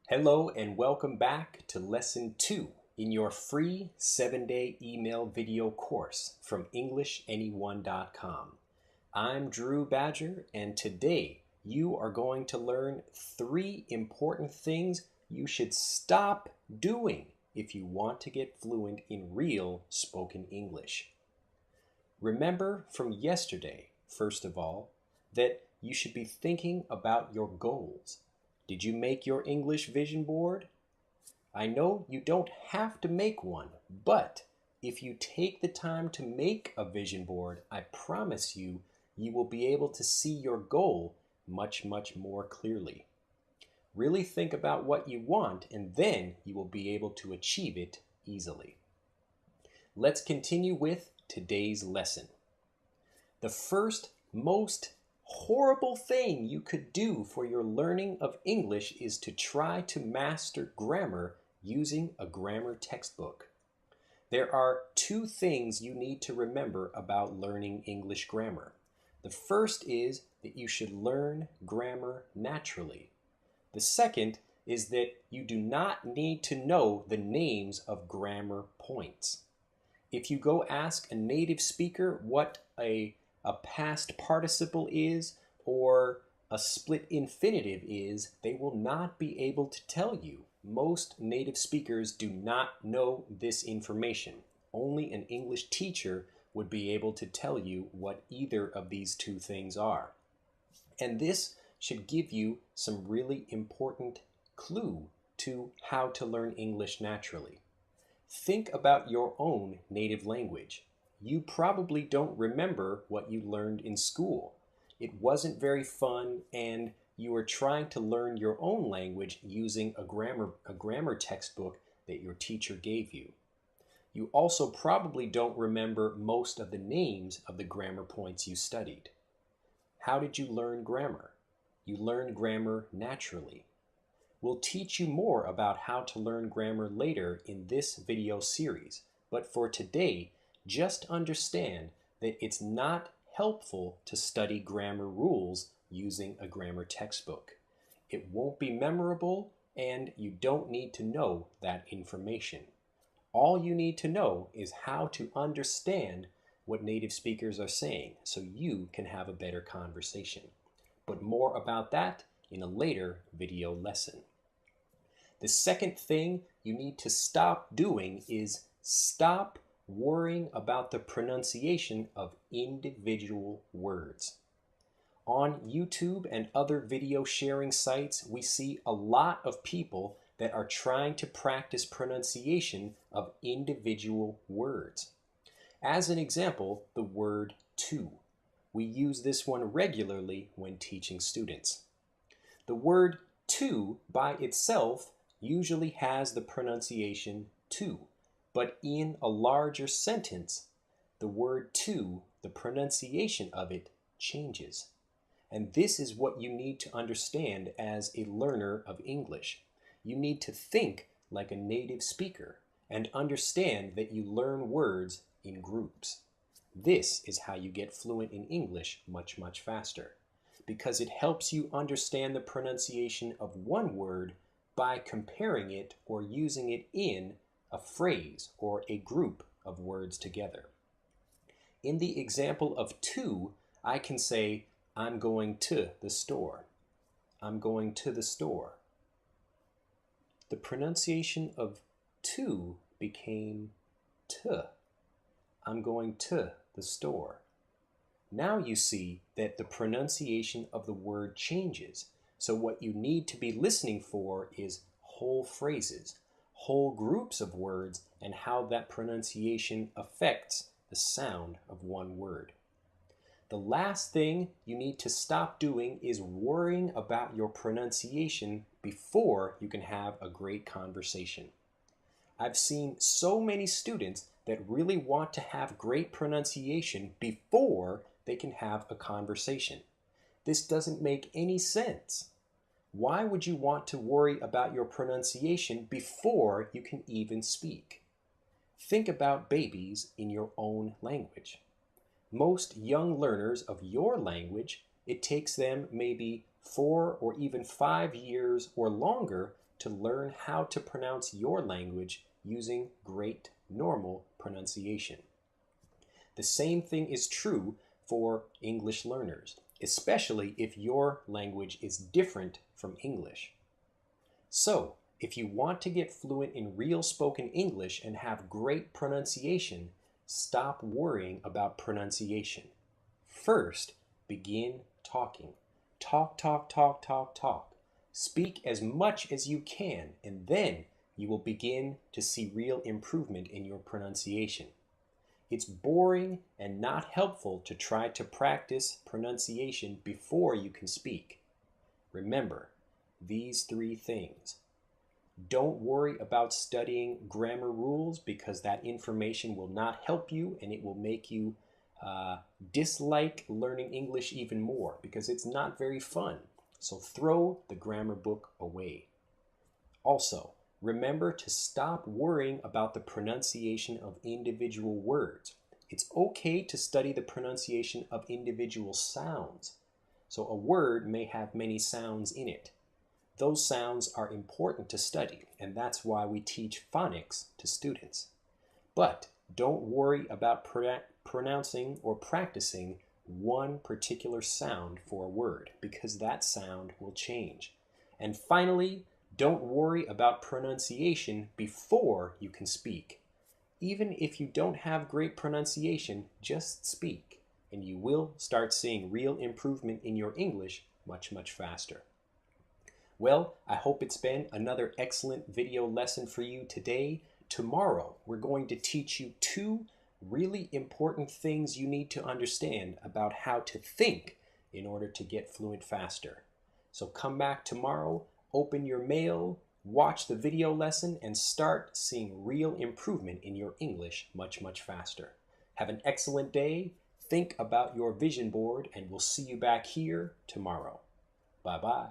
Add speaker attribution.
Speaker 1: Hello and welcome back to Lesson 2 in your free 7-day email video course from EnglishAnyone.com. I'm Drew Badger, and today you are going to learn 3 important things you should stop doing if you want to get fluent in real spoken English. Remember from yesterday, first of all, that you should be thinking about your goals. Did you make your English vision board? I know you don't have to make one, but if you take the time to make a vision board, I promise you, you will be able to see your goal much more clearly. Really think about what you want, and then you will be able to achieve it easily. Let's continue with today's lesson. The first most horrible thing you could do for your learning of English is to try to master grammar using a grammar textbook. There are 2 things you need to remember about learning English grammar. The first is that you should learn grammar naturally. The second is that you do not need to know the names of grammar points. If you go ask a native speaker what a past participle is or a split infinitive is, they will not be able to tell you. Most native speakers do not know this information. Only an English teacher would be able to tell you what either of these 2 things are. And this should give you some really important clue to how to learn English naturally. Think about your own native language. You probably don't remember what you learned in school. It wasn't very fun, and you were trying to learn your own language using a grammar textbook that your teacher gave you. You also probably don't remember most of the names of the grammar points you studied. How did you learn grammar? You learned grammar naturally. We'll teach you more about how to learn grammar later in this video series, but for today, just understand that it's not helpful to study grammar rules using a grammar textbook. It won't be memorable, and you don't need to know that information. All you need to know is how to understand what native speakers are saying so you can have a better conversation. But more about that in a later video lesson. The second thing you need to stop doing is stop worrying about the pronunciation of individual words. On YouTube and other video sharing sites, we see a lot of people that are trying to practice pronunciation of individual words. As an example, the word to. We use this one regularly when teaching students. The word to by itself usually has the pronunciation to. But in a larger sentence, the word to, the pronunciation of it, changes. And this is what you need to understand as a learner of English. You need to think like a native speaker and understand that you learn words in groups. This is how you get fluent in English much faster, because it helps you understand the pronunciation of one word by comparing it or using it in a phrase or a group of words together. In the example of to, I can say, I'm going to the store. I'm going to the store. The pronunciation of to became to. I'm going to the store. Now you see that the pronunciation of the word changes. So what you need to be listening for is whole phrases, whole groups of words, and how that pronunciation affects the sound of one word. The last thing you need to stop doing is worrying about your pronunciation before you can have a great conversation. I've seen so many students that really want to have great pronunciation before they can have a conversation. This doesn't make any sense. Why would you want to worry about your pronunciation before you can even speak? Think about babies in your own language. Most young learners of your language, it takes them maybe 4 or even 5 years or longer to learn how to pronounce your language using great normal pronunciation. The same thing is true for English learners, especially if your language is different from English. So, if you want to get fluent in real spoken English and have great pronunciation, stop worrying about pronunciation. First, begin talking. Talk, talk, talk, talk, talk. Speak as much as you can, and then you will begin to see real improvement in your pronunciation. It's boring and not helpful to try to practice pronunciation before you can speak. Remember these 3 things. Don't worry about studying grammar rules because that information will not help you and it will make you dislike learning English even more because it's not very fun. So throw the grammar book away. Also, remember to stop worrying about the pronunciation of individual words. It's okay to study the pronunciation of individual sounds. So a word may have many sounds in it. Those sounds are important to study, and that's why we teach phonics to students. But don't worry about pronouncing or practicing one particular sound for a word, because that sound will change. And finally, don't worry about pronunciation before you can speak. Even if you don't have great pronunciation, just speak, and you will start seeing real improvement in your English much, much faster. Well, I hope it's been another excellent video lesson for you today. Tomorrow, we're going to teach you 2 really important things you need to understand about how to think in order to get fluent faster. So come back tomorrow, open your mail, watch the video lesson, and start seeing real improvement in your English much, much faster. Have an excellent day. Think about your vision board, and we'll see you back here tomorrow. Bye-bye.